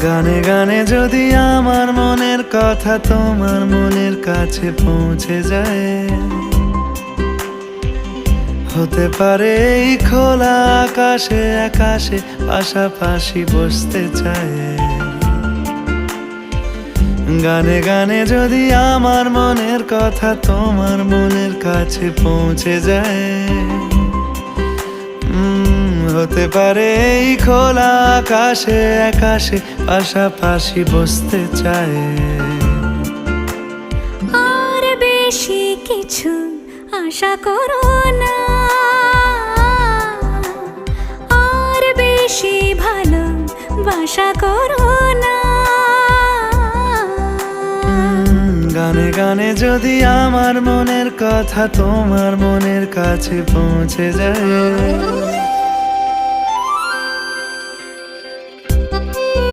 গানে গানে যদি আমার মনের কথা তোমার মনের কাছে পৌঁছে যায়, হতে পারে এই খোলা আকাশে আকাশে পাশাপাশি বসতে চায়। গানে গানে যদি আমার মনের কথা তোমার মনের কাছে পৌঁছে যায়, হতে পারে এই খোলা আকাশে আকাশে পাশাপাশি বসতে চায়। আর বেশি কিছু আশা করো না, আর বেশি ভালোবাসা করো না। গানে গানে যদি আমার মনের কথা তোমার মনের কাছে পৌঁছে যায়,